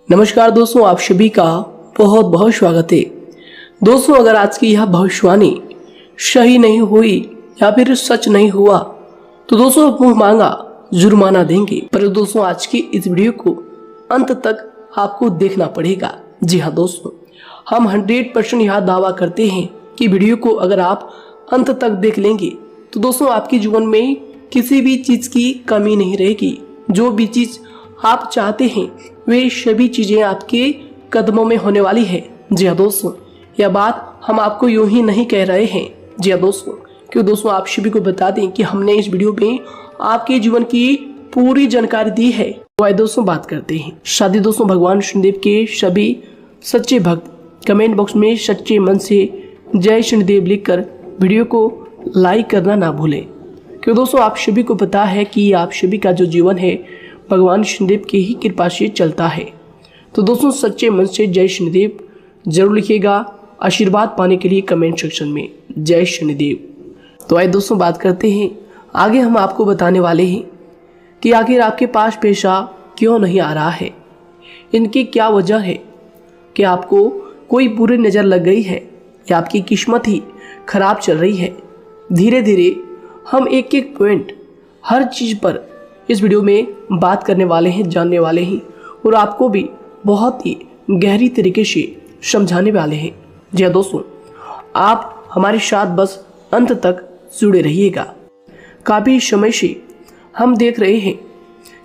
नमस्कार दोस्तों, आप सभी का बहुत बहुत स्वागत है। दोस्तों, अगर आज की यह भविष्यवाणी सही नहीं हुई या फिर सच नहीं हुआ तो दोस्तों मुंह मांगा जुर्माना देंगे। पर दोस्तों, आज की इस वीडियो को अंत तक आपको देखना पड़ेगा। जी हाँ दोस्तों, हम 100% यह दावा करते हैं कि वीडियो को अगर आप अंत तक देख लेंगे तो दोस्तों आपके जीवन में किसी भी चीज की कमी नहीं रहेगी। जो भी चीज आप चाहते हैं वे सभी चीजें आपके कदमों में होने वाली है। जी हाँ दोस्तों, यह बात हम आपको यूं ही नहीं कह रहे हैं। जी हाँ दोस्तों, क्यों दोस्तों आप सभी को बता दें कि हमने इस वीडियो में आपके जीवन की पूरी जानकारी दी है। तो आइए दोस्तों बात करते हैं। शादी दोस्तों, भगवान शनिदेव के सभी सच्चे भक्त कमेंट बॉक्स में सच्चे मन से जय शनिदेव लिखकर वीडियो को लाइक करना ना भूलें। क्यों दोस्तों आप सभी को पता है कि आप सभी का जो जीवन है भगवान शनिदेव की ही कृपा से चलता है। तो दोस्तों सच्चे मन से जय शनिदेव जरूर लिखिएगा आशीर्वाद पाने के लिए कमेंट सेक्शन में जय शनिदेव। तो आइए दोस्तों बात करते हैं। आगे हम आपको बताने वाले हैं कि आखिर आपके पास पैसा क्यों नहीं आ रहा है, इनकी क्या वजह है। कि आपको कोई बुरी नज़र लग गई है या आपकी किस्मत ही खराब चल रही है। धीरे धीरे हम एक एक पॉइंट हर चीज़ पर इस वीडियो में बात करने वाले हैं, जानने वाले हैं और आपको भी बहुत ही गहरी तरीके से समझाने वाले हैं। जी हाँ दोस्तों, आप हमारे साथ बस अंत तक जुड़े रहिएगा। काफ़ी समय से हम देख रहे हैं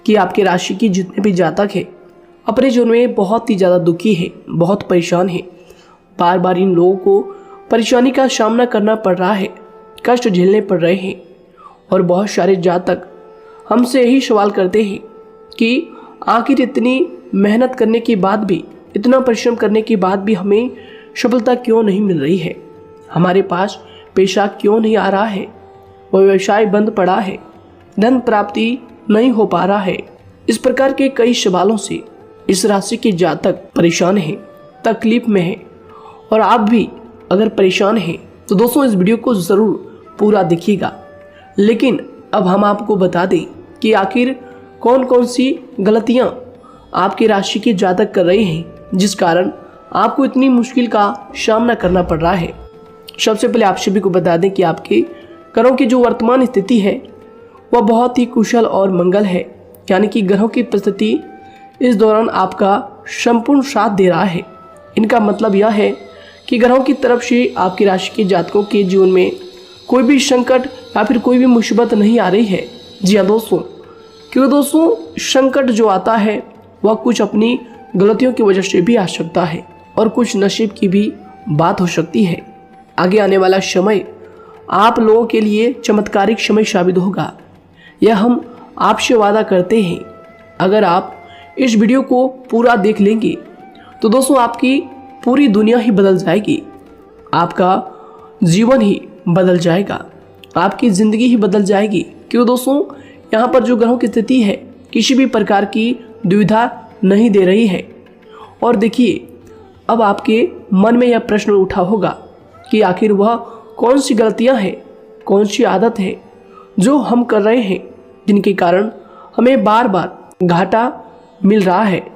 कि आपके राशि की जितने भी जातक हैं अपने जीवन में बहुत ही ज़्यादा दुखी है, बहुत परेशान है। बार बार इन लोगों को परेशानी का सामना करना पड़ रहा है, कष्ट झेलने पड़ रहे हैं। और बहुत सारे जातक हमसे यही सवाल करते हैं कि आखिर इतनी मेहनत करने के बाद भी, इतना परिश्रम करने के बाद भी हमें सफलता क्यों नहीं मिल रही है, हमारे पास पैसा क्यों नहीं आ रहा है, वह व्यवसाय बंद पड़ा है, धन प्राप्ति नहीं हो पा रहा है। इस प्रकार के कई सवालों से इस राशि के जातक परेशान हैं, तकलीफ में हैं। और आप भी अगर परेशान हैं तो दोस्तों इस वीडियो को ज़रूर पूरा देखिएगा। लेकिन अब हम आपको बता दें कि आखिर कौन कौन सी गलतियां आपकी राशि के जातक कर रहे हैं जिस कारण आपको इतनी मुश्किल का सामना करना पड़ रहा है। सबसे पहले आप सभी को बता दें कि आपके ग्रहों की जो वर्तमान स्थिति है वह बहुत ही कुशल और मंगल है। यानी कि ग्रहों की परिस्थिति इस दौरान आपका संपूर्ण साथ दे रहा है। इनका मतलब यह है कि ग्रहों की तरफ से आपकी राशि के जातकों के जीवन में कोई भी संकट या फिर कोई भी मुसीबत नहीं आ रही है। जी हाँ दोस्तों, क्योंकि दोस्तों संकट जो आता है वह कुछ अपनी गलतियों की वजह से भी आ सकता है और कुछ नसीब की भी बात हो सकती है। आगे आने वाला समय आप लोगों के लिए चमत्कारिक समय साबित होगा, यह हम आपसे वादा करते हैं। अगर आप इस वीडियो को पूरा देख लेंगे तो दोस्तों आपकी पूरी दुनिया ही बदल जाएगी, आपका जीवन ही बदल जाएगा, आपकी ज़िंदगी ही बदल जाएगी। क्यों दोस्तों यहाँ पर जो ग्रहों की स्थिति है किसी भी प्रकार की दुविधा नहीं दे रही है। और देखिए, अब आपके मन में यह प्रश्न उठा होगा कि आखिर वह कौन सी गलतियाँ हैं, कौन सी आदत है जो हम कर रहे हैं जिनके कारण हमें बार बार घाटा मिल रहा है,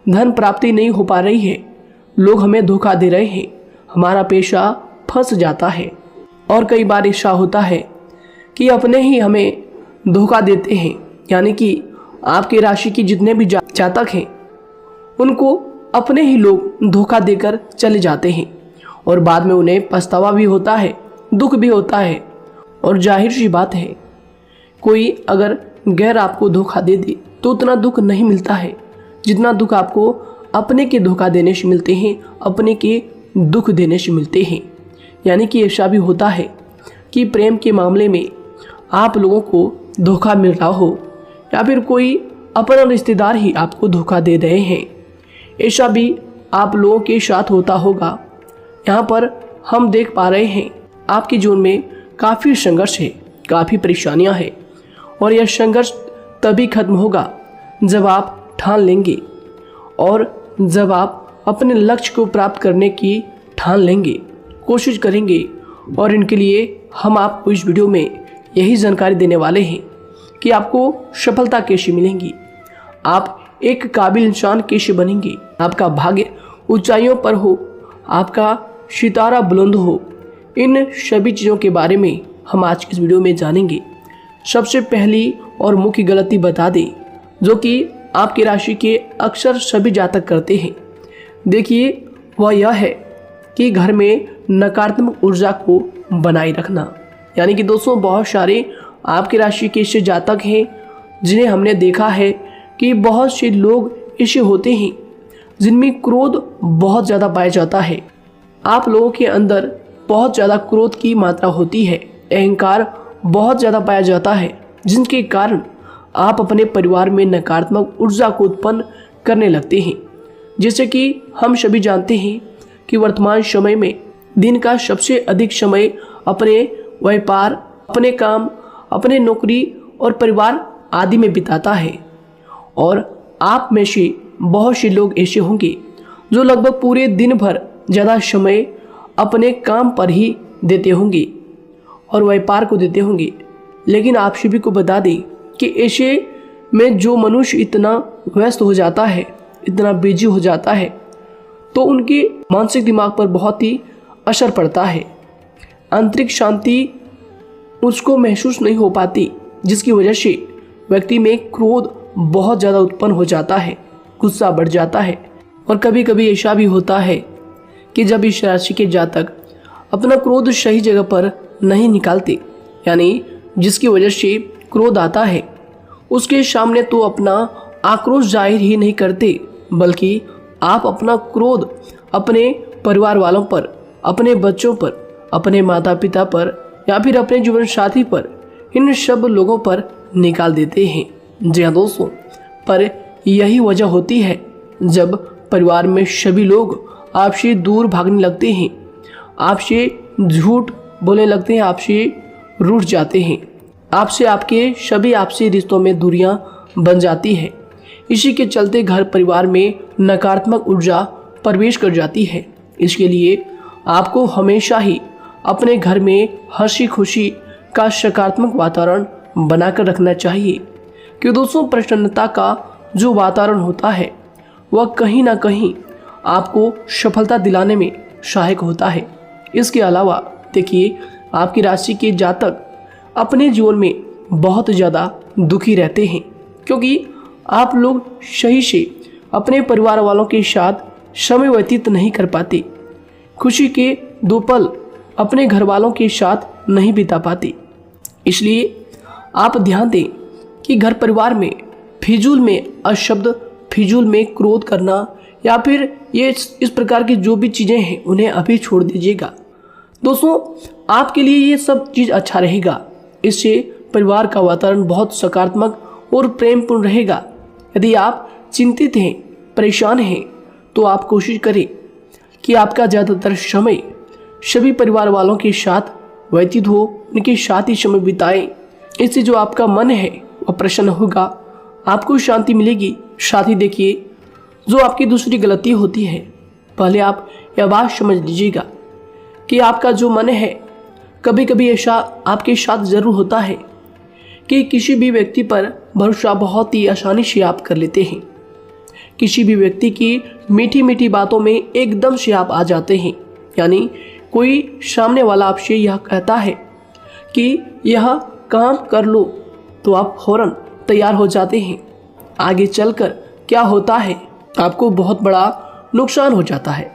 धन प्राप्ति नहीं हो पा रही है, लोग हमें धोखा दे रहे हैं, हमारा पैसा फंस जाता है। और कई बार ऐसा होता है कि अपने ही हमें धोखा देते हैं। यानी कि आपकी राशि की जितने भी जातक हैं उनको अपने ही लोग धोखा देकर चले जाते हैं और बाद में उन्हें पछतावा भी होता है, दुख भी होता है। और जाहिर सी बात है, कोई अगर गैर आपको धोखा दे दे तो उतना दुख नहीं मिलता है जितना दुख आपको अपने के धोखा देने से मिलते हैं, अपने के दुख देने से मिलते हैं। यानी कि ऐसा भी होता है कि प्रेम के मामले में आप लोगों को धोखा मिल रहा हो या फिर कोई अपना रिश्तेदार ही आपको धोखा दे रहे हैं, ऐसा भी आप लोगों के साथ होता होगा। यहाँ पर हम देख पा रहे हैं आपके जीवन में काफ़ी संघर्ष है, काफ़ी परेशानियाँ हैं और यह संघर्ष तभी खत्म होगा जब आप ठान लेंगे और जब आप अपने लक्ष्य को प्राप्त करने की ठान लेंगे, कोशिश करेंगे। और इनके लिए हम आपको इस वीडियो में यही जानकारी देने वाले हैं कि आपको सफलता कैसे मिलेंगी, आप एक काबिल इंसान कैसे बनेंगे, आपका भाग्य ऊंचाइयों पर हो, आपका सितारा बुलंद हो, इन सभी चीज़ों के बारे में हम आज की इस वीडियो में जानेंगे। सबसे पहली और मुख्य गलती बता दें जो कि आपकी राशि के अक्सर सभी जातक करते हैं, देखिए वह यह है कि घर में नकारात्मक ऊर्जा को बनाए रखना। यानी कि दोस्तों बहुत सारे आपकी राशि के ऐसे जातक हैं जिन्हें हमने देखा है कि बहुत से लोग ऐसे होते हैं जिनमें क्रोध बहुत ज़्यादा पाया जाता है। आप लोगों के अंदर बहुत ज़्यादा क्रोध की मात्रा होती है, अहंकार बहुत ज़्यादा पाया जाता है, जिनके कारण आप अपने परिवार में नकारात्मक ऊर्जा को उत्पन्न करने लगते हैं। जैसे कि हम सभी जानते हैं कि वर्तमान समय में दिन का सबसे अधिक समय अपने व्यापार, अपने काम, अपने नौकरी और परिवार आदि में बिताता है। और आप में से बहुत से लोग ऐसे होंगे जो लगभग पूरे दिन भर ज़्यादा समय अपने काम पर ही देते होंगे और व्यापार को देते होंगे। लेकिन आप सभी को बता दें कि ऐसे में जो मनुष्य इतना व्यस्त हो जाता है, इतना बिजी हो जाता है, तो उनके मानसिक दिमाग पर बहुत ही असर पड़ता है। आंतरिक शांति उसको महसूस नहीं हो पाती, जिसकी वजह से व्यक्ति में क्रोध बहुत ज़्यादा उत्पन्न हो जाता है, गुस्सा बढ़ जाता है। और कभी कभी ऐसा भी होता है कि जब इस राशि के जातक अपना क्रोध सही जगह पर नहीं निकालते, यानी जिसकी वजह से क्रोध आता है, उसके सामने तो अपना आक्रोश जाहिर ही नहीं करते, बल्कि आप अपना क्रोध अपने परिवार वालों पर, अपने बच्चों पर, अपने माता पिता पर या फिर अपने जीवन साथी पर, इन सब लोगों पर निकाल देते हैं। जी हाँ दोस्तों, पर यही वजह होती है जब परिवार में सभी लोग आपसे दूर भागने लगते हैं, आपसे झूठ बोलने लगते हैं, आपसे रूठ जाते हैं, आपसे आपके सभी आपसी रिश्तों में दूरियां बन जाती है। इसी के चलते घर परिवार में नकारात्मक ऊर्जा प्रवेश कर जाती है। इसके लिए आपको हमेशा ही अपने घर में हंसी खुशी का सकारात्मक वातावरण बनाकर रखना चाहिए कि दोस्तों प्रसन्नता का जो वातावरण होता है वह कहीं ना कहीं आपको सफलता दिलाने में सहायक होता है। इसके अलावा देखिए आपकी राशि के जातक अपने जीवन में बहुत ज़्यादा दुखी रहते हैं, क्योंकि आप लोग सही से अपने परिवार वालों के साथ समय व्यतीत नहीं कर पाते, खुशी के दो पल अपने घर वालों के साथ नहीं बिता पाते। इसलिए आप ध्यान दें कि घर परिवार में फिजूल में अशब्द, फिजूल में क्रोध करना या फिर ये इस प्रकार की जो भी चीज़ें हैं उन्हें अभी छोड़ दीजिएगा। दोस्तों आपके लिए ये सब चीज़ अच्छा रहेगा। इससे परिवार का वातावरण बहुत सकारात्मक और प्रेमपूर्ण रहेगा। यदि आप चिंतित हैं, परेशान हैं, तो आप कोशिश करें कि आपका ज़्यादातर समय सभी परिवार वालों के साथ व्यतीत हो, उनके साथ ही समय बिताएं। इससे जो आपका मन है वह प्रसन्न होगा, आपको शांति मिलेगी। साथ ही देखिए जो आपकी दूसरी गलती होती है, पहले आप यह बात समझ लीजिएगा कि आपका जो मन है, कभी कभी ऐसा आपके साथ ज़रूर होता है कि किसी भी व्यक्ति पर भरोसा बहुत ही आसानी से आप कर लेते हैं। किसी भी व्यक्ति की मीठी मीठी बातों में एकदम से आप आ जाते हैं। यानी कोई सामने वाला आपसे यह कहता है कि यह काम कर लो तो आप फौरन तैयार हो जाते हैं। आगे चलकर क्या होता है, आपको बहुत बड़ा नुकसान हो जाता है।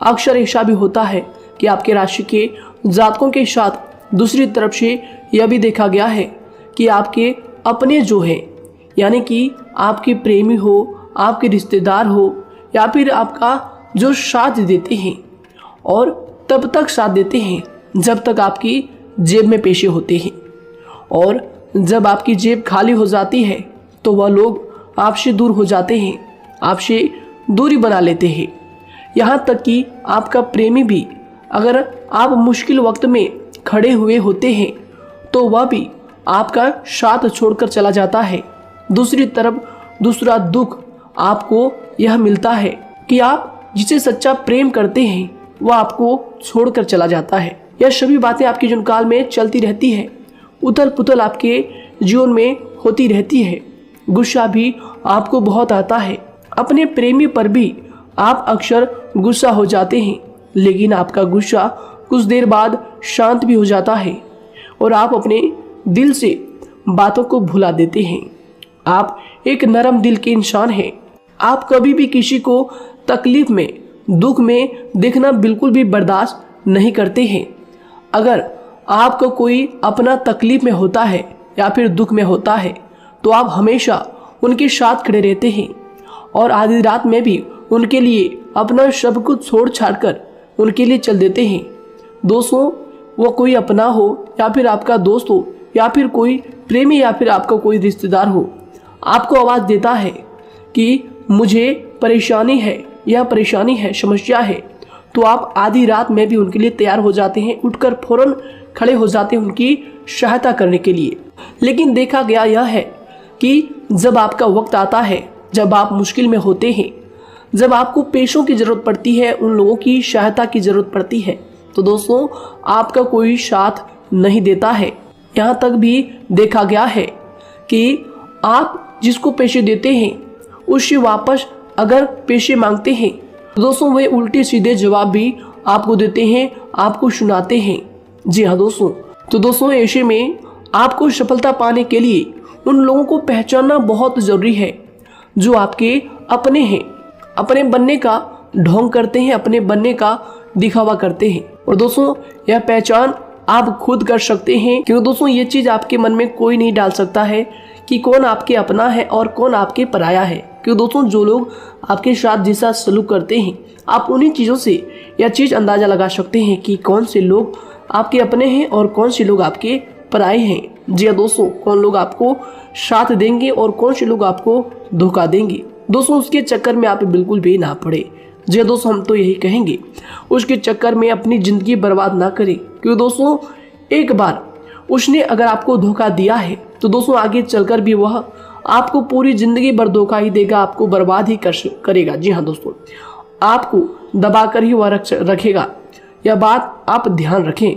अक्सर ऐसा भी होता है कि आपके राशि के जातकों के साथ दूसरी तरफ से यह भी देखा गया है कि आपके अपने जो हैं, यानी कि आपके प्रेमी हो, आपके रिश्तेदार हो या फिर आपका जो साथ देते हैं, और तब तक साथ देते हैं जब तक आपकी जेब में पैसे होते हैं, और जब आपकी जेब खाली हो जाती है तो वह लोग आपसे दूर हो जाते हैं, आपसे दूरी बना लेते हैं। यहाँ तक कि आपका प्रेमी भी अगर आप मुश्किल वक्त में खड़े हुए होते हैं तो वह भी आपका साथ छोड़कर चला जाता है। दूसरी तरफ दूसरा दुख आपको यह मिलता है कि आप जिसे सच्चा प्रेम करते हैं वह आपको छोड़कर चला जाता है। यह सभी बातें आपके जीवन काल में चलती रहती है, उथल पुथल आपके जीवन में होती रहती है। गुस्सा भी आपको बहुत आता है। अपने प्रेमी पर भी आप अक्सर गुस्सा हो जाते हैं, लेकिन आपका गुस्सा कुछ देर बाद शांत भी हो जाता है और आप अपने दिल से बातों को भुला देते हैं। आप एक नरम दिल के इंसान हैं। आप कभी भी किसी को तकलीफ में, दुख में देखना बिल्कुल भी बर्दाश्त नहीं करते हैं। अगर आपको कोई अपना तकलीफ में होता है या फिर दुख में होता है तो आप हमेशा उनके साथ खड़े रहते हैं और आधी रात में भी उनके लिए अपना सब कुछ छोड़ छाड़ कर उनके लिए चल देते हैं। दोस्तों, वो कोई अपना हो या फिर आपका दोस्त हो या फिर कोई प्रेमी या फिर आपका कोई रिश्तेदार हो, आपको आवाज़ देता है कि मुझे परेशानी है, यह परेशानी है, समस्या है, तो आप आधी रात में भी उनके लिए तैयार हो जाते हैं, उठकर फौरन खड़े हो जाते हैं उनकी सहायता करने के लिए। लेकिन देखा गया यह है कि जब आपका वक्त आता है, जब आप मुश्किल में होते हैं, जब आपको पैसों की ज़रूरत पड़ती है, उन लोगों की सहायता की ज़रूरत पड़ती है, तो दोस्तों आपका कोई साथ नहीं देता है। यहाँ तक भी देखा गया है कि आप जिसको पैसे देते हैं उससे वापस अगर पैसे मांगते हैं तो दोस्तों वे उल्टे सीधे जवाब भी आपको देते हैं, आपको सुनाते हैं। जी हाँ दोस्तों, तो दोस्तों ऐसे में आपको सफलता पाने के लिए उन लोगों को पहचानना बहुत ज़रूरी है जो आपके अपने हैं, अपने बनने का ढोंग करते हैं, अपने बनने का दिखावा करते हैं। और दोस्तों यह पहचान आप खुद कर सकते हैं, क्योंकि दोस्तों ये चीज़ आपके मन में कोई नहीं डाल सकता है कि कौन आपके अपना है और कौन आपके पराया है। क्योंकि दोस्तों जो लोग आपके साथ जैसा सलूक करते हैं, आप उन्हीं चीज़ों से यह चीज़ अंदाज़ा लगा सकते हैं कि कौन से लोग आपके अपने हैं और कौन से लोग आपके पराए हैं। जी हाँ दोस्तों, कौन लोग आपको साथ देंगे और कौन से लोग आपको धोखा देंगे। दोस्तों उसके चक्कर में आप बिल्कुल भी ना पड़े। जी हाँ दोस्तों, हम तो यही कहेंगे उसके चक्कर में अपनी ज़िंदगी बर्बाद ना करें, क्योंकि दोस्तों एक बार उसने अगर आपको धोखा दिया है तो दोस्तों आगे चलकर भी वह आपको पूरी ज़िंदगी भर धोखा ही देगा, आपको बर्बाद ही करेगा। जी हाँ दोस्तों, आपको दबा कर ही वह रखेगा। यह बात आप ध्यान रखें।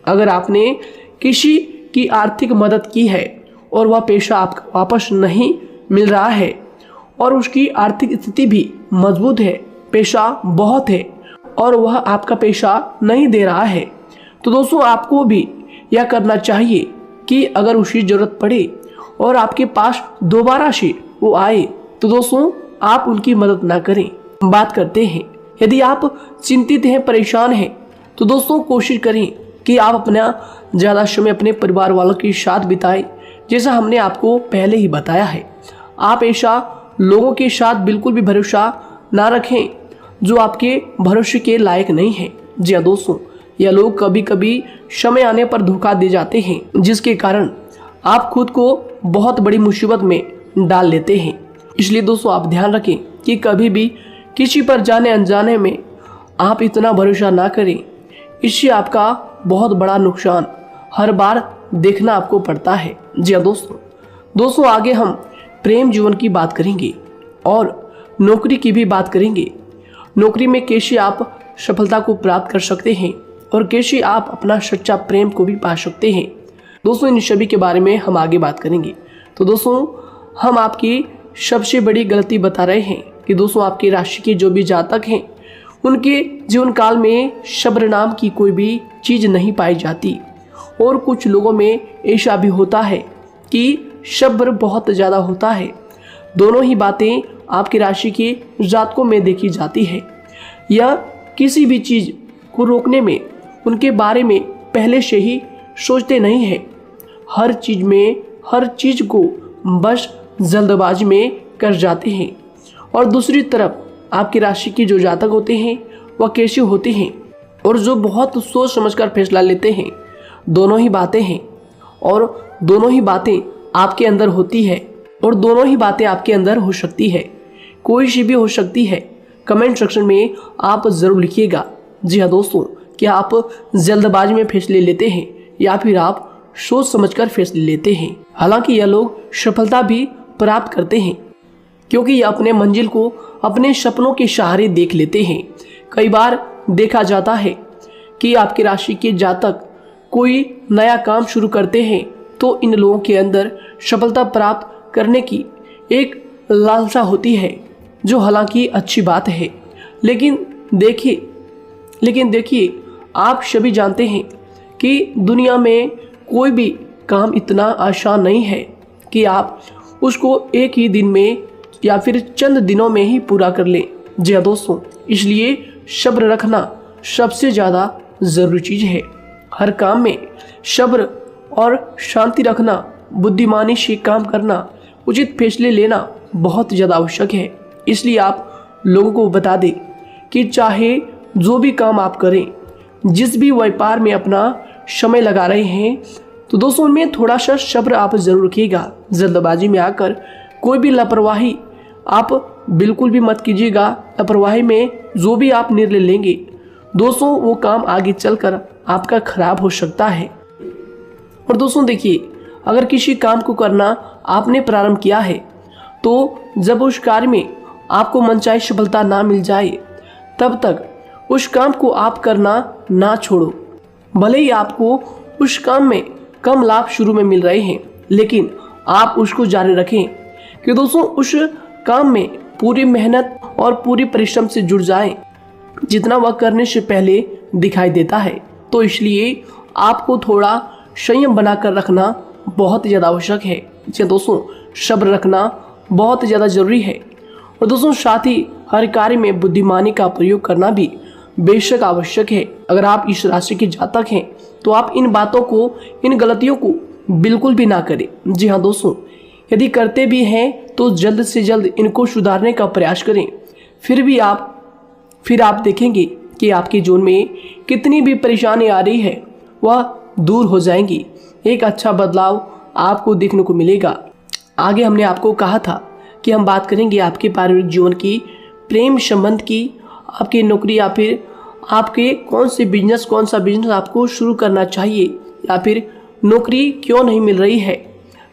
अगर आपने किसी की आर्थिक मदद की है और वह पैसा आपको वापस नहीं मिल रहा है और उसकी आर्थिक स्थिति भी मजबूत है, पैसा बहुत है और वह आपका पैसा नहीं दे रहा है, तो दोस्तों आपको भी यह करना चाहिए कि अगर उसकी ज़रूरत पड़े और आपके पास दोबारा से वो आए तो दोस्तों आप उनकी मदद ना करें। बात करते हैं, यदि आप चिंतित हैं, परेशान हैं, तो दोस्तों कोशिश करें कि आप अपना ज़्यादा समय अपने परिवार वालों के साथ बिताएं, जैसा हमने आपको पहले ही बताया है। आप ऐसा लोगों के साथ बिल्कुल भी भरोसा ना रखें जो आपके भरोसे के लायक नहीं है। जी हाँ दोस्तों, यह लोग कभी कभी समय आने पर धोखा दे जाते हैं, जिसके कारण आप खुद को बहुत बड़ी मुसीबत में डाल लेते हैं। इसलिए दोस्तों आप ध्यान रखें कि कभी भी किसी पर जाने अनजाने में आप इतना भरोसा ना करें, इससे आपका बहुत बड़ा नुकसान हर बार देखना आपको पड़ता है। जी हाँ दोस्तों आगे हम प्रेम जीवन की बात करेंगे और नौकरी की भी बात करेंगे। नौकरी में कैसे आप सफलता को प्राप्त कर सकते हैं और कैसे आप अपना सच्चा प्रेम को भी पा सकते हैं। दोस्तों इन सभी के बारे में हम आगे बात करेंगे। तो दोस्तों हम आपकी सबसे बड़ी गलती बता रहे हैं कि दोस्तों आपकी राशि के जो भी जातक हैं उनके जीवन काल में सब्र नाम की कोई भी चीज़ नहीं पाई जाती, और कुछ लोगों में ऐसा भी होता है कि सब्र बहुत ज़्यादा होता है। दोनों ही बातें आपकी राशि के जातकों में देखी जाती है। या किसी भी चीज़ को रोकने में उनके बारे में पहले से ही सोचते नहीं हैं, हर चीज़ को बस जल्दबाजी में कर जाते हैं। और दूसरी तरफ आपकी राशि के जो जातक होते हैं वह कैसे होते हैं और जो बहुत सोच समझकर फैसला लेते हैं। दोनों ही बातें हैं और दोनों ही बातें आपके अंदर होती है और दोनों ही बातें आपके अंदर हो सकती है, कोई सी भी हो सकती है। कमेंट सेक्शन में आप ज़रूर लिखिएगा। जी हाँ दोस्तों, क्या आप जल्दबाजी में फैसले लेते हैं या फिर आप सोच समझकर फैसले लेते हैं। हालांकि यह लोग सफलता भी प्राप्त करते हैं क्योंकि ये अपने मंजिल को अपने सपनों के सहारे देख लेते हैं। कई बार देखा जाता है कि आपकी राशि के जातक कोई नया काम शुरू करते हैं तो इन लोगों के अंदर सफलता प्राप्त करने की एक लालसा होती है, जो हालांकि अच्छी बात है। लेकिन देखिए आप सभी जानते हैं कि दुनिया में कोई भी काम इतना आसान नहीं है कि आप उसको एक ही दिन में या फिर चंद दिनों में ही पूरा कर लें। जी हाँ दोस्तों, इसलिए सब्र रखना सबसे ज़्यादा ज़रूरी चीज़ है। हर काम में सब्र और शांति रखना, बुद्धिमानी से काम करना, उचित फैसले लेना बहुत ज़्यादा आवश्यक है। इसलिए आप लोगों को बता दें कि चाहे जो भी काम आप करें, जिस भी व्यापार में अपना समय लगा रहे हैं, तो दोस्तों उनमें थोड़ा सा सब्र आप जरूर रखिएगा। जल्दबाजी में आकर कोई भी लापरवाही आप बिल्कुल भी मत कीजिएगा। लापरवाही में जो भी आप निर्णय लेंगे दोस्तों, वो काम आगे चलकर आपका खराब हो सकता है। और दोस्तों देखिए, अगर किसी काम को करना आपने प्रारंभ किया है, तो जब उस कार्य में आपको मनचाही सफलता ना मिल जाए, तब तक उस काम को आप करना ना छोड़ो। भले ही आपको उस काम में कम लाभ शुरू में मिल रहे हैं, लेकिन आप उसको जारी रखें कि दोस्तों उस काम में पूरी मेहनत और पूरी परिश्रम से जुड़ जाएं, जितना वह करने से पहले दिखाई देता है। तो इसलिए आपको थोड़ा संयम बनाकर रखना बहुत ज़्यादा आवश्यक है। जी दोस्तों, सब्र रखना बहुत ज़्यादा जरूरी है। और दोस्तों साथ ही हर कार्य में बुद्धिमानी का प्रयोग करना भी बेशक आवश्यक है। अगर आप इस राशि के जातक हैं, तो आप इन बातों को, इन गलतियों को बिल्कुल भी ना करें। जी हाँ दोस्तों, यदि करते भी हैं तो जल्द से जल्द इनको सुधारने का प्रयास करें। फिर आप देखेंगे कि आपके जीवन में कितनी भी परेशानी आ रही है, वह दूर हो जाएंगी। एक अच्छा बदलाव आपको देखने को मिलेगा। आगे हमने आपको कहा था कि हम बात करेंगे आपके पारिवारिक जीवन की, प्रेम संबंध की, आपकी नौकरी या फिर आपके कौन सा बिजनेस आपको शुरू करना चाहिए, या फिर नौकरी क्यों नहीं मिल रही है,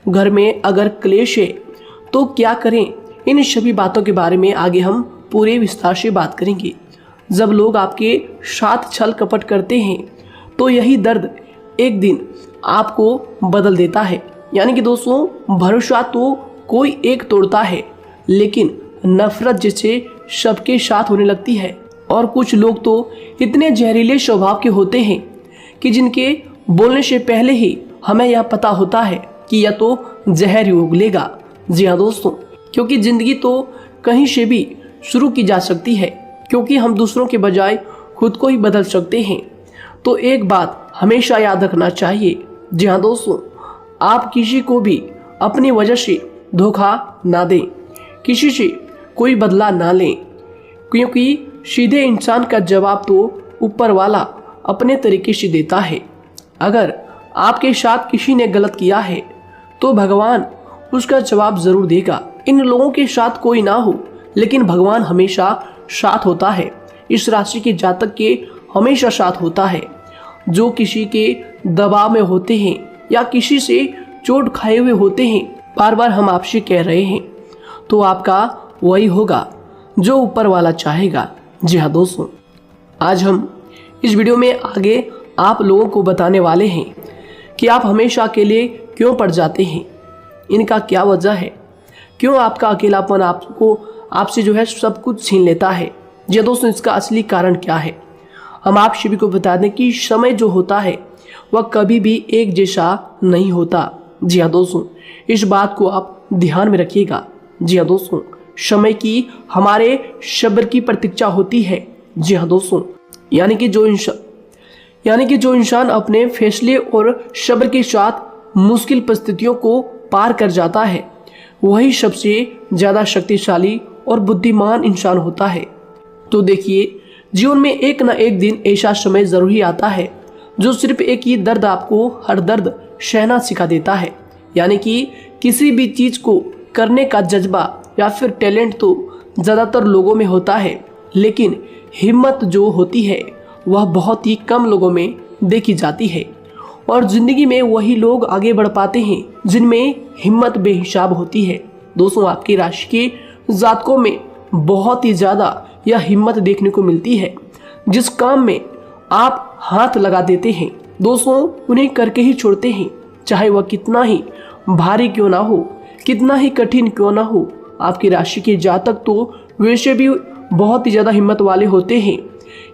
घर में अगर क्लेश है तो क्या करें। इन सभी बातों के बारे में आगे हम पूरे विस्तार से बात करेंगे। जब लोग आपके साथ छल कपट करते हैं, तो यही दर्द एक दिन आपको बदल देता है। यानी कि दोस्तों, भरोसा तो कोई एक तोड़ता है, लेकिन नफरत जैसे सबके साथ होने लगती है। और कुछ लोग तो इतने जहरीले स्वभाव के होते हैं कि जिनके बोलने से पहले ही हमें यह पता होता है कि यह तो जहर ही उगलेगा। जी हाँ दोस्तों, क्योंकि जिंदगी तो कहीं से भी शुरू की जा सकती है, क्योंकि हम दूसरों के बजाय खुद को ही बदल सकते हैं। तो एक बात हमेशा याद रखना चाहिए। जी हाँ दोस्तों, आप किसी को भी अपनी वजह से धोखा ना दें, किसी से कोई बदला ना लें, क्योंकि सीधे इंसान का जवाब तो ऊपर वाला अपने तरीके से देता है। अगर आपके साथ किसी ने गलत किया है, तो भगवान उसका जवाब जरूर देगा। इन लोगों के साथ कोई ना हो, लेकिन भगवान हमेशा साथ होता है। इस राशि के जातक के हमेशा साथ होता है। जो किसी के दबाव में होते हैं या किसी से चोट खाए हुए होते हैं, बार बार हम आपसे कह रहे हैं, तो आपका वही होगा जो ऊपर वाला चाहेगा। जी हाँ दोस्तों, आज हम इस वीडियो में आगे आप लोगों को बताने वाले हैं कि आप हमेशा अकेले क्यों पड़ जाते हैं, इनका क्या वजह है, क्यों आपका अकेलापन आपसे जो है सब कुछ छीन लेता है। जी दोस्तों, इसका असली कारण क्या है, हम आप सभी को बता दें कि समय जो होता है वह कभी भी एक जैसा नहीं होता। जी हाँ दोस्तों, इस बात को आप ध्यान में रखिएगा। जी हाँ दोस्तों, समय की हमारे सब्र की प्रतीक्षा होती है। जी हाँ दोस्तों, यानी कि जो इंसान अपने फैसले और सब्र के साथ मुश्किल परिस्थितियों को पार कर जाता है, वही सबसे ज़्यादा शक्तिशाली और बुद्धिमान इंसान होता है। तो देखिए, जीवन में एक ना एक दिन ऐसा समय जरूर ही आता है जो सिर्फ एक ही दर्द आपको हर दर्द सहना सिखा देता है। यानी कि किसी भी चीज़ को करने का जज्बा या फिर टैलेंट तो ज़्यादातर लोगों में होता है, लेकिन हिम्मत जो होती है वह बहुत ही कम लोगों में देखी जाती है। और ज़िंदगी में वही लोग आगे बढ़ पाते हैं जिनमें हिम्मत बेहिसाब होती है। दोस्तों, आपकी राशि के जातकों में बहुत ही ज़्यादा यह हिम्मत देखने को मिलती है। जिस काम में आप हाथ लगा देते हैं दोस्तों, उन्हें करके ही छोड़ते हैं, चाहे वह कितना ही भारी क्यों ना हो, कितना ही कठिन क्यों ना हो। आपकी राशि के जातक तो वैसे भी बहुत ही ज़्यादा हिम्मत वाले होते हैं।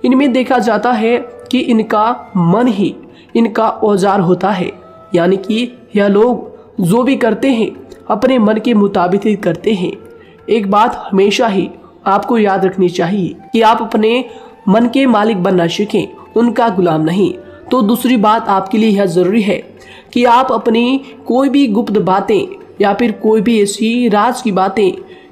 इनमें देखा जाता है कि इनका मन ही इनका औजार होता है, यानी कि यह लोग जो भी करते हैं अपने मन के मुताबिक ही करते हैं। एक बात हमेशा ही आपको याद रखनी चाहिए कि आप अपने मन के मालिक बनना सीखें, उनका गुलाम नहीं। तो दूसरी बात आपके लिए यह ज़रूरी है कि आप अपनी कोई भी गुप्त बातें या फिर कोई भी ऐसी राज की बातें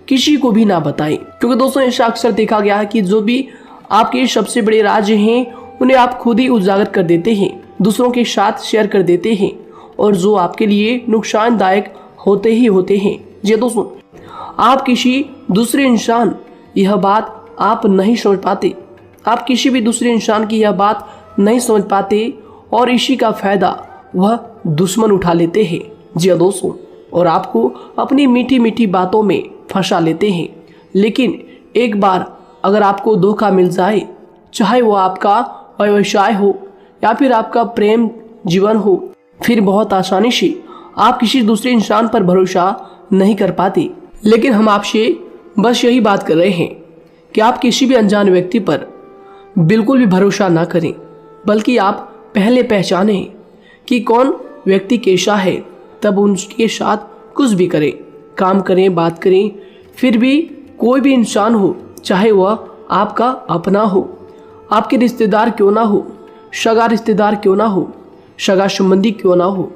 किसी को भी ना बताएं, क्योंकि दोस्तों ऐसा अक्सर देखा गया है कि जो भी आपके सबसे बड़े राज हैं उन्हें आप खुद ही उजागर कर देते हैं, दूसरों के साथ शेयर कर देते हैं, और जो आपके लिए नुकसानदायक होते ही होते हैं। जी दोस्तों, आप किसी दूसरे इंसान यह बात आप नहीं समझ पाते, आप किसी भी दूसरे इंसान की यह बात नहीं समझ पाते, और इसी का फायदा वह दुश्मन उठा लेते हैं। जी दोस्तों, और आपको अपनी मीठी मीठी बातों में फंसा लेते हैं। लेकिन एक बार अगर आपको धोखा मिल जाए, चाहे वो आपका व्यवसाय हो या फिर आपका प्रेम जीवन हो, फिर बहुत आसानी से आप किसी दूसरे इंसान पर भरोसा नहीं कर पाते। लेकिन हम आपसे बस यही बात कर रहे हैं कि आप किसी भी अनजान व्यक्ति पर बिल्कुल भी भरोसा ना करें, बल्कि आप पहले पहचानें कि कौन व्यक्ति कैसा है, तब उनके साथ कुछ भी करें, काम करें, बात करें। फिर भी कोई भी इंसान हो, चाहे वह आपका अपना हो, आपके रिश्तेदार क्यों ना हो, सगा रिश्तेदार क्यों ना हो, सगा संबंधी क्यों ना हो,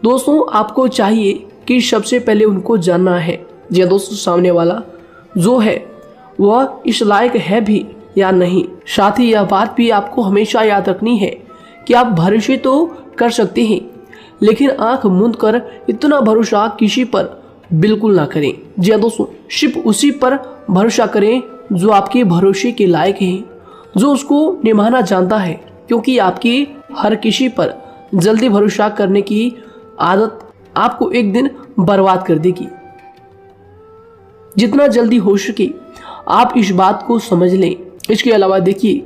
दोस्तों आपको चाहिए कि सबसे पहले उनको जानना है या दोस्तों सामने वाला जो है वह इस लायक है भी या नहीं। साथ ही यह बात भी आपको हमेशा याद रखनी है कि आप भरोसे तो कर सकते हैं, लेकिन आंख मूंद कर इतना भरोसा किसी पर बिल्कुल ना करें। जी दोस्तों, सिर्फ उसी पर भरोसा करें जो आपके भरोसे के लायक है, जो उसको निभाना जानता है, क्योंकि आपकी हर किसी पर जल्दी भरोसा करने की आदत आपको एक दिन बर्बाद कर देगी। जितना जल्दी हो सके आप इस बात को समझ लें। इसके अलावा देखिए,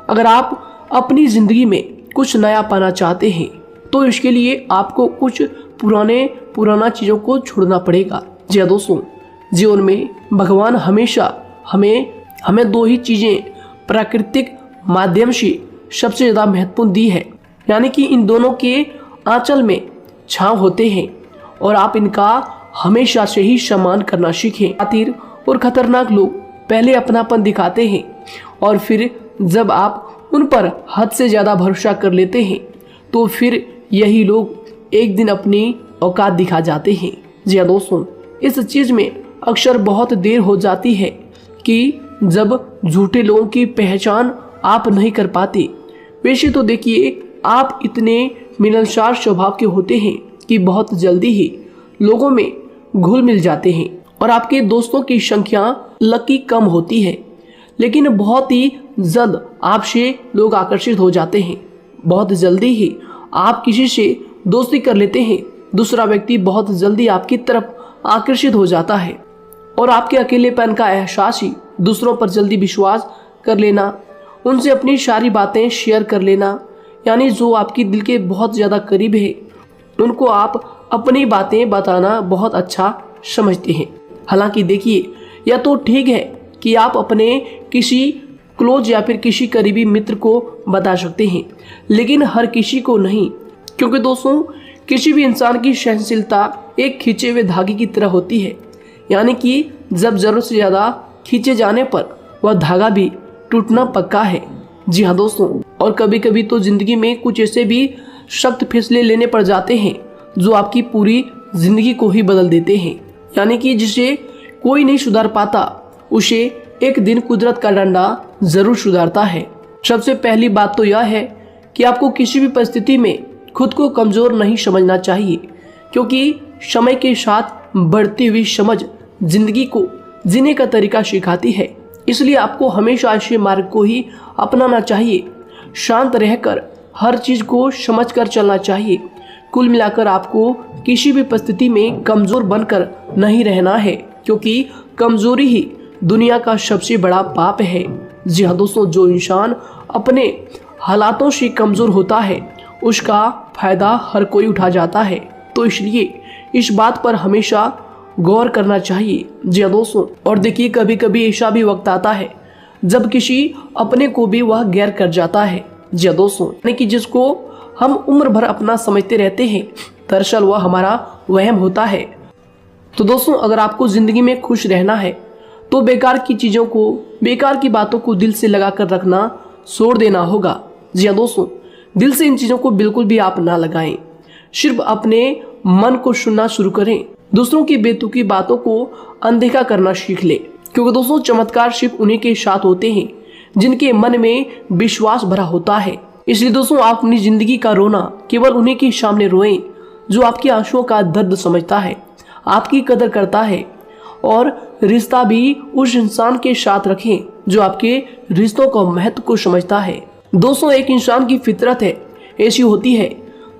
अगर आप अपनी ज़िंदगी में कुछ नया पाना चाहते हैं तो इसके लिए आपको कुछ पुराना चीज़ों को छोड़ना पड़ेगा। जी दोस्तों, जीवन में भगवान हमेशा हमें दो ही चीज़ें प्राकृतिक माध्यम से सबसे ज़्यादा महत्वपूर्ण दी है, यानी कि इन दोनों के आंचल में छांव होते हैं, और आप इनका हमेशा से ही सम्मान करना सीखें। खातिर और खतरनाक लोग पहले अपनापन दिखाते हैं, और फिर जब आप उन पर हद से ज़्यादा भरोसा कर लेते हैं तो फिर यही लोग एक दिन अपनी औकात दिखा जाते हैं। जी हाँ दोस्तों, इस चीज़ में अक्सर बहुत देर हो जाती है कि जब झूठे लोगों की पहचान आप नहीं कर पाते। वैसे तो देखिए, आप इतने मिलनसार स्वभाव के होते हैं कि बहुत जल्दी ही लोगों में घुल मिल जाते हैं, और आपके दोस्तों की संख्या लकी कम होती है, लेकिन बहुत ही जल्द आपसे लोग आकर्षित हो जाते हैं। बहुत जल्दी ही आप किसी से दोस्ती कर लेते हैं, दूसरा व्यक्ति बहुत जल्दी आपकी तरफ आकर्षित हो जाता है, और आपके अकेलेपन का एहसास ही दूसरों पर जल्दी विश्वास कर लेना, उनसे अपनी सारी बातें शेयर कर लेना, यानी जो आपकी दिल के बहुत ज़्यादा करीब है उनको आप अपनी बातें बताना बहुत अच्छा समझते हैं। हालांकि देखिए, यह तो ठीक है कि आप अपने किसी क्लोज या फिर किसी करीबी मित्र को बता सकते हैं, लेकिन हर किसी को नहीं, क्योंकि दोस्तों किसी भी इंसान की सहनशीलता एक खींचे हुए धागे की तरह होती है, यानी कि जब ज़रूरत से ज़्यादा खींचे जाने पर वह धागा भी टूटना पक्का है। जी हाँ दोस्तों, और कभी कभी तो ज़िंदगी में कुछ ऐसे भी सख्त फैसले लेने पड़ जाते हैं जो आपकी पूरी ज़िंदगी को ही बदल देते हैं, यानी कि जिसे कोई नहीं सुधार पाता उसे एक दिन कुदरत का डंडा ज़रूर सुधारता है। सबसे पहली बात तो यह है कि आपको किसी भी परिस्थिति में खुद को कमज़ोर नहीं समझना चाहिए, क्योंकि समय के साथ बढ़ती हुई समझ जिंदगी को जीने का तरीका सिखाती है। इसलिए आपको हमेशा ऐसे मार्ग को ही अपनाना चाहिए, शांत रहकर हर चीज़ को समझकर चलना चाहिए। कुल मिलाकर आपको किसी भी परिस्थिति में कमज़ोर बनकर नहीं रहना है, क्योंकि कमज़ोरी ही दुनिया का सबसे बड़ा पाप है। जी हाँ दोस्तों, जो इंसान अपने हालातों से कमज़ोर होता है उसका फ़ायदा हर कोई उठा जाता है। तो इसलिए इस बात पर हमेशा गौर करना चाहिए। जी हाँ दोस्तों, और देखिए कभी कभी ऐसा भी वक्त आता है जब किसी अपने को भी वह गैर कर जाता है। जी हाँ दोस्तों, यानी कि जिसको हम उम्र भर अपना समझते रहते हैं, दरअसल वह हमारा वहम होता है। तो दोस्तों, अगर आपको जिंदगी में खुश रहना है तो बेकार की चीजों को, बेकार की बातों को दिल से लगा कर रखना छोड़ देना होगा। जी हाँ दोस्तों, दिल से इन चीजों को बिल्कुल भी आप ना लगाएं। सिर्फ अपने मन को सुनना शुरू करें। दूसरों की बेतुकी बातों को अनदेखा करना सीख ले, क्योंकि दोस्तों चमत्कार सिर्फ उन्हीं के साथ होते हैं जिनके मन में विश्वास भरा होता है। इसलिए दोस्तों, आप अपनी जिंदगी का रोना केवल उन्हीं के सामने रोएं जो आपके आंसुओं का दर्द समझता है, आपकी कदर करता है, और रिश्ता भी उस इंसान के साथ रखें जो आपके रिश्तों का महत्व को समझता है। दोस्तों, एक इंसान की फितरत है ऐसी होती है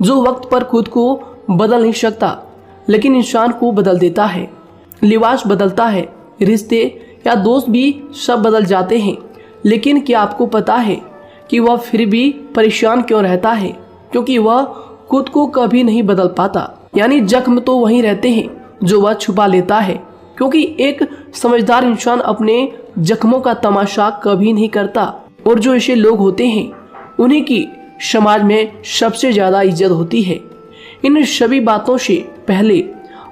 जो वक्त पर खुद को बदल नहीं सकता, लेकिन इंसान को बदल देता है। लिबास बदलता है, रिश्ते या दोस्त भी सब बदल जाते हैं, लेकिन क्या आपको पता है कि वह फिर भी परेशान क्यों रहता है? क्योंकि वह खुद को कभी नहीं बदल पाता। यानी जख्म तो वहीं रहते हैं जो वह छुपा लेता है, क्योंकि एक समझदार इंसान अपने जख्मों का तमाशा कभी नहीं करता। और जो ऐसे लोग होते हैं उन्हीं की समाज में सबसे ज्यादा इज्जत होती है। इन सभी बातों से पहले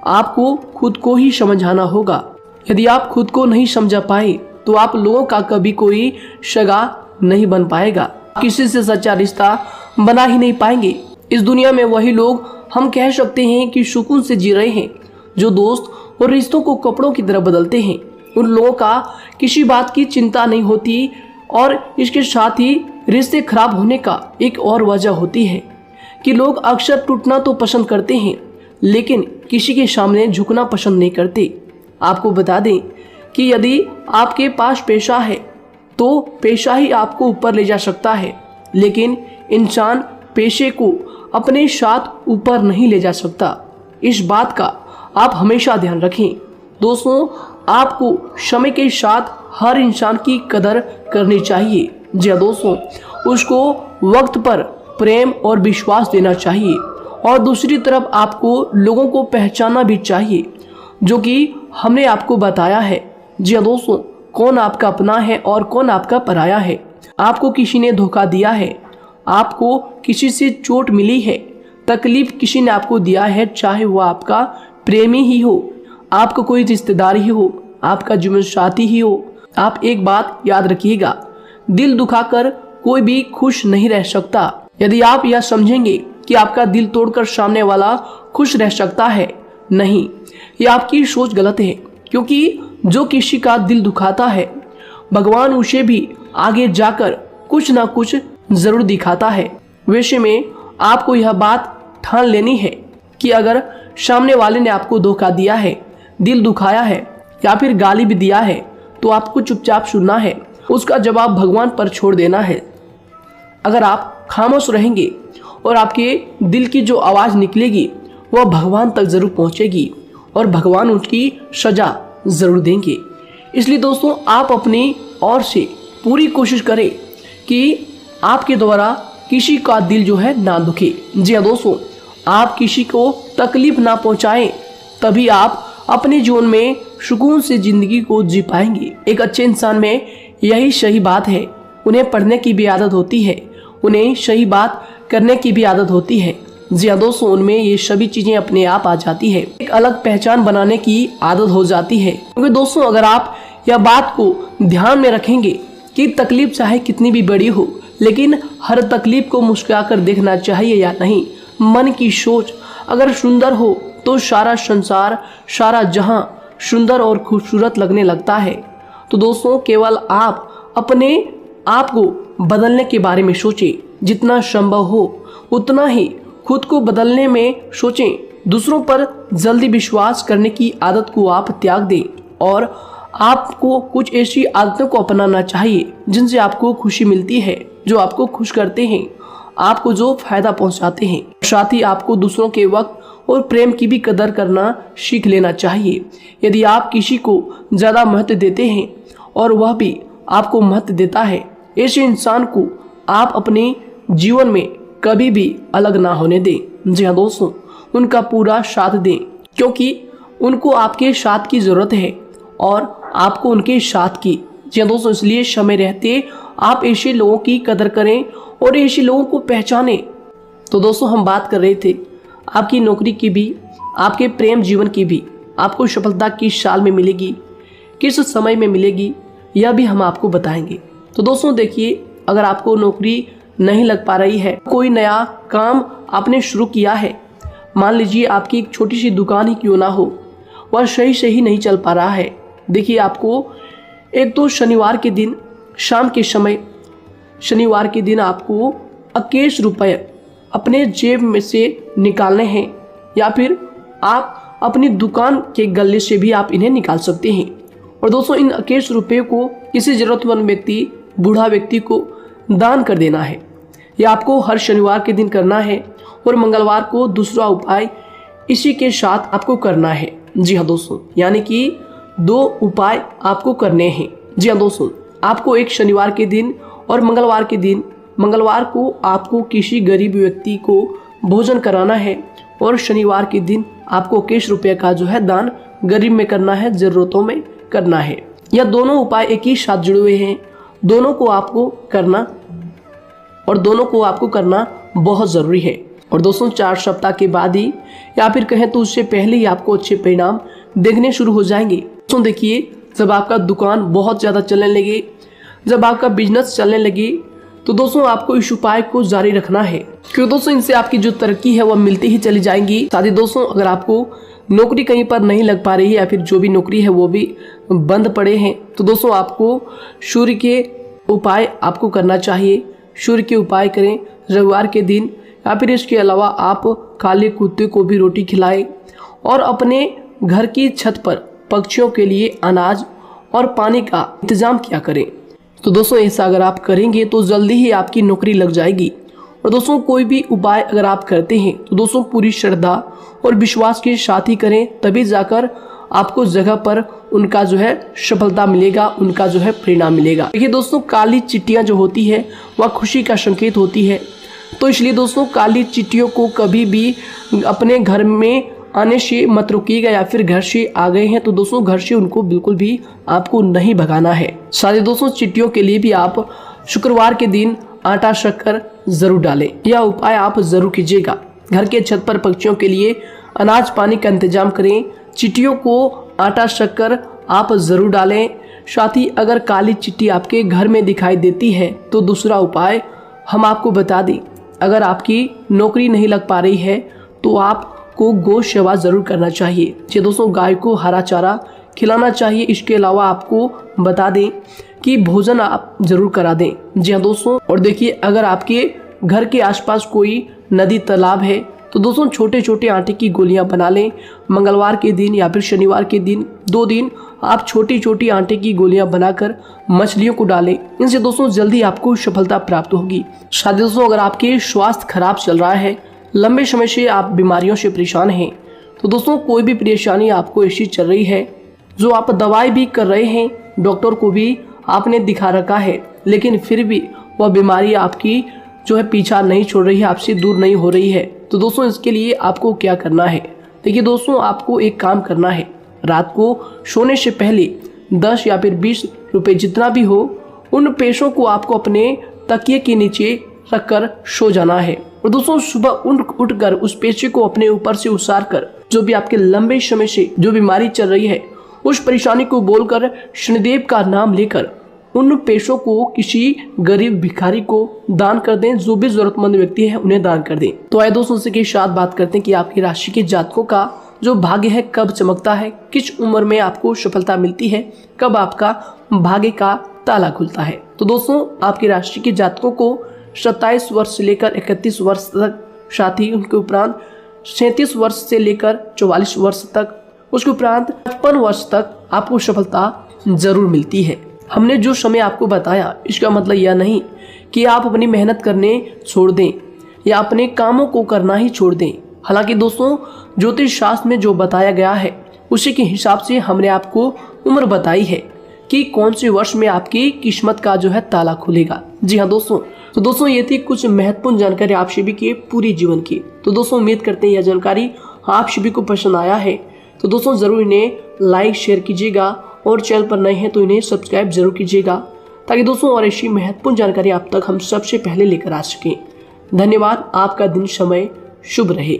आपको खुद को ही समझाना होगा। यदि आप खुद को नहीं समझा पाए तो आप लोगों का कभी कोई सगा नहीं बन पाएगा, किसी से सच्चा रिश्ता बना ही नहीं पाएंगे। इस दुनिया में वही लोग हम कह सकते हैं कि सुकून से जी रहे हैं जो दोस्त और रिश्तों को कपड़ों की तरह बदलते हैं। उन लोगों का किसी बात की चिंता नहीं होती, और इसके साथ ही रिश्ते खराब होने का एक और वजह होती है कि लोग अक्सर टूटना तो पसंद करते हैं, लेकिन किसी के सामने झुकना पसंद नहीं करते। आपको बता दें कि यदि आपके पास पैसा है तो पैसा ही आपको ऊपर ले जा सकता है, लेकिन इंसान पैसे को अपने साथ ऊपर नहीं ले जा सकता। इस बात का आप हमेशा ध्यान रखें। दोस्तों, आपको समय के साथ हर इंसान की कदर करनी चाहिए। जी हाँ दोस्तों, उसको वक्त पर प्रेम और विश्वास देना चाहिए, और दूसरी तरफ आपको लोगों को पहचानना भी चाहिए जो कि हमने आपको बताया है। जी हाँ दोस्तों, कौन आपका अपना है और कौन आपका पराया है। आपको किसी ने धोखा दिया है, आपको किसी से चोट मिली है, तकलीफ किसी ने आपको दिया है, चाहे वो आपका प्रेमी ही हो, आपका कोई रिश्तेदार ही हो, आपका जीवन साथी ही हो। आप एक बात याद रखिएगा, दिल दुखाकर कोई भी खुश नहीं रह सकता। यदि आप यह समझेंगे कि आपका दिल तोड़कर सामने वाला खुश रह सकता है, नहीं, यह आपकी सोच गलत है। क्योंकि जो किसी का दिल दुखाता है, भगवान उसे भी आगे जाकर कुछ ना कुछ जरूर दिखाता है। वैसे में आपको यह बात ठान लेनी है कि अगर सामने वाले ने आपको धोखा दिया है, दिल दुखाया है या फिर गाली भी दिया है, तो आपको चुपचाप सुनना है, उसका जवाब भगवान पर छोड़ देना है। अगर आप खामोश रहेंगे और आपके दिल की जो आवाज़ निकलेगी वह भगवान तक जरूर पहुंचेगी, और भगवान उसकी सजा जरूर देंगे। इसलिए दोस्तों, आप अपनी ओर से पूरी कोशिश करें कि आपके द्वारा किसी का दिल जो है ना दुखे। जी हाँ दोस्तों, आप किसी को तकलीफ ना पहुंचाएं, तभी आप अपने जीवन में सुकून से जिंदगी को जी पाएंगे। एक अच्छे इंसान में यही सही बात है। उन्हें पढ़ने की भी आदत होती है, उन्हें सही बात करने की भी आदत होती है। जी हाँ दोस्तों, उनमें ये सभी चीजें अपने आप आ जाती है। एक अलग पहचान बनाने की आदत हो जाती है। क्योंकि दोस्तों, अगर आप यह बात को ध्यान में रखेंगे कि तकलीफ चाहे कितनी भी बड़ी हो, लेकिन हर तकलीफ को मुस्कुराकर देखना चाहिए या नहीं। मन की सोच अगर सुंदर हो तो सारा संसार, सारा जहां सुंदर और खूबसूरत लगने लगता है। तो दोस्तों, केवल आप अपने आप को बदलने के बारे में सोचें, जितना संभव हो उतना ही खुद को बदलने में सोचें। दूसरों पर जल्दी विश्वास करने की आदत को आप त्याग दें, और आपको कुछ ऐसी आदतों को अपनाना चाहिए जिनसे आपको खुशी मिलती है, जो आपको खुश करते हैं, आपको जो फायदा पहुंचाते हैं। साथ ही आपको दूसरों के वक्त और प्रेम की भी कदर करना सीख लेना चाहिए। यदि आप किसी को ज़्यादा महत्व देते हैं और वह भी आपको महत्व देता है, ऐसे इंसान को आप अपने जीवन में कभी भी अलग ना होने दें। जी हाँ दोस्तों, उनका पूरा साथ दें, क्योंकि उनको आपके साथ की ज़रूरत है और आपको उनके साथ की। जी हाँ दोस्तों, इसलिए समय रहते आप ऐसे लोगों की कदर करें और ऐसे लोगों को पहचानें। तो दोस्तों हम बात कर रहे थे आपकी नौकरी की भी, आपके प्रेम जीवन की भी। आपको सफलता किस साल में मिलेगी, किस समय में मिलेगी, यह भी हम आपको बताएंगे। तो दोस्तों देखिए, अगर आपको नौकरी नहीं लग पा रही है, कोई नया काम आपने शुरू किया है, मान लीजिए आपकी एक छोटी सी दुकान ही क्यों ना हो, वह सही से ही नहीं चल पा रहा है। देखिए आपको एक तो शनिवार के दिन शाम के समय, शनिवार के दिन आपको 21 रुपये अपने जेब में से निकालने हैं, या फिर आप अपनी दुकान के गले से भी आप इन्हें निकाल सकते हैं। और दोस्तों इन 21 रुपये को किसी ज़रूरतमंद व्यक्ति, बूढ़ा व्यक्ति को दान कर देना है। यह आपको हर शनिवार के दिन करना है और मंगलवार को दूसरा उपाय इसी के साथ आपको करना है। जी हाँ दोस्तों, यानी कि 2 उपाय आपको करने हैं। जी हाँ दोस्तों, आपको एक शनिवार के दिन और मंगलवार के दिन, मंगलवार को आपको किसी गरीब व्यक्ति को भोजन कराना है और शनिवार के दिन आपको 21 रुपये का जो है दान गरीब में करना है, ज़रूरतों में करना है। यह दोनों उपाय एक ही साथ जुड़े हुए हैं, दोनों को आपको करना और दोनों को आपको करना बहुत ज़रूरी है। और दोस्तों 4 सप्ताह के बाद ही, या फिर कहें तो उससे पहले ही आपको अच्छे परिणाम देखने शुरू हो जाएंगे। दोस्तों देखिए, जब आपका दुकान बहुत ज़्यादा चलने लगे, जब आपका बिजनेस चलने लगे, तो दोस्तों आपको इस उपाय को जारी रखना है, क्योंकि दोस्तों इनसे आपकी जो तरक्की है वह मिलती ही चली जाएंगी। साथ ही दोस्तों अगर आपको नौकरी कहीं पर नहीं लग पा रही है, या फिर जो भी नौकरी है वो भी बंद पड़े हैं, तो दोस्तों आपको सूर्य के उपाय आपको करना चाहिए। सूर्य के उपाय करें रविवार के दिन, या फिर इसके अलावा आप काले कुत्ते को भी रोटी खिलाएं और अपने घर की छत पर पक्षियों के लिए अनाज और पानी का इंतजाम किया करें। तो दोस्तों ऐसा अगर आप करेंगे तो जल्दी ही आपकी नौकरी लग जाएगी। और दोस्तों कोई भी उपाय अगर आप करते हैं तो दोस्तों पूरी श्रद्धा और विश्वास के साथ ही करें, तभी जाकर आपको जगह पर उनका जो है सफलता मिलेगा, उनका जो है परिणाम मिलेगा। देखिए दोस्तों, काली चिट्टियां जो होती है वह खुशी का संकेत होती है, तो इसलिए दोस्तों काली चिट्टियों को कभी भी अपने घर में आने से मत रोकिएगा, या फिर घर से आ गए हैं तो दोस्तों घर से उनको बिल्कुल भी आपको नहीं भगाना है। साथ दोस्तों चिट्टियों के लिए भी आप शुक्रवार के दिन आटा शक्कर जरूर डालें, यह उपाय आप जरूर कीजिएगा। घर के छत पर पक्षियों के लिए अनाज पानी का इंतजाम करें, चिट्टियों को आटा शक्कर आप जरूर डालें। साथ ही अगर काली चिट्टी आपके घर में दिखाई देती है तो दूसरा उपाय हम आपको बता दें, अगर आपकी नौकरी नहीं लग पा रही है तो आपको गौ सेवा जरूर करना चाहिए। जी दोस्तों, गाय को हरा चारा खिलाना चाहिए। इसके अलावा आपको बता दें कि भोजन आप जरूर करा दें। जी हाँ दोस्तों, और देखिए अगर आपके घर के आसपास कोई नदी तालाब है तो दोस्तों छोटे छोटे आटे की गोलियां बना लें। मंगलवार के दिन या फिर शनिवार के दिन 2 दिन आप छोटी छोटी आटे की गोलियां बनाकर मछलियों को डालें। इनसे दोस्तों जल्दी आपको सफलता प्राप्त होगी। साथ ही दोस्तों अगर आपके स्वास्थ्य खराब चल रहा है, लंबे समय से आप बीमारियों से परेशान हैं, तो दोस्तों कोई भी परेशानी आपको ऐसी चल रही है जो आप दवाई भी कर रहे हैं, डॉक्टर को भी आपने दिखा रखा है, लेकिन फिर भी वह बीमारी आपकी जो है पीछा नहीं छोड़ रही है, आपसे दूर नहीं हो रही है, तो दोस्तों इसके लिए आपको क्या करना है। देखिए दोस्तों, आपको एक काम करना है, रात को सोने से पहले 10 या फिर 20 रुपए जितना भी हो, उन पैसों को आपको अपने तकिए के नीचे रखकर सो जाना है। और दोस्तों सुबह उठकर उस पैसे को अपने ऊपर से उतार कर, जो भी आपके लंबे समय से जो बीमारी चल रही है उस परेशानी को बोलकर शनिदेव का नाम लेकर उन पैसों को किसी गरीब भिखारी को दान कर दें। जो भी जरूरतमंद व्यक्ति है उन्हें दान कर दें। तो आइए दोस्तों इसी के साथ बात करते हैं कि आपकी राशि के जातकों का जो भाग्य है कब चमकता है, किस उम्र में आपको सफलता मिलती है, कब आपका भाग्य का ताला खुलता है। तो दोस्तों आपकी राशि के जातकों को 27 वर्ष से लेकर 31 वर्ष तक, साथ ही उनके उपरांत 37 वर्ष से लेकर 44 वर्ष तक, उसके उपरांत 55 वर्ष तक आपको सफलता जरूर मिलती है। हमने जो समय आपको बताया इसका मतलब यह नहीं कि आप अपनी मेहनत करने छोड़ दें या अपने कामों को करना ही छोड़ दें। हालांकि दोस्तों ज्योतिष शास्त्र में जो बताया गया है उसी के हिसाब से हमने आपको उम्र बताई है कि कौन से वर्ष में आपकी किस्मत का जो है ताला खुलेगा। जी हाँ दोस्तों, तो दोस्तों ये थी कुछ महत्वपूर्ण जानकारी आप सभी के पूरी जीवन की। तो दोस्तों उम्मीद करते हैं यह जानकारी आप सभी को पसंद आया है। तो दोस्तों ज़रूर इन्हें लाइक शेयर कीजिएगा और चैनल पर नए हैं तो इन्हें सब्सक्राइब जरूर कीजिएगा, ताकि दोस्तों और ऐसी महत्वपूर्ण जानकारी आप तक हम सबसे पहले लेकर आ सकें। धन्यवाद। आपका दिन समय शुभ रहे।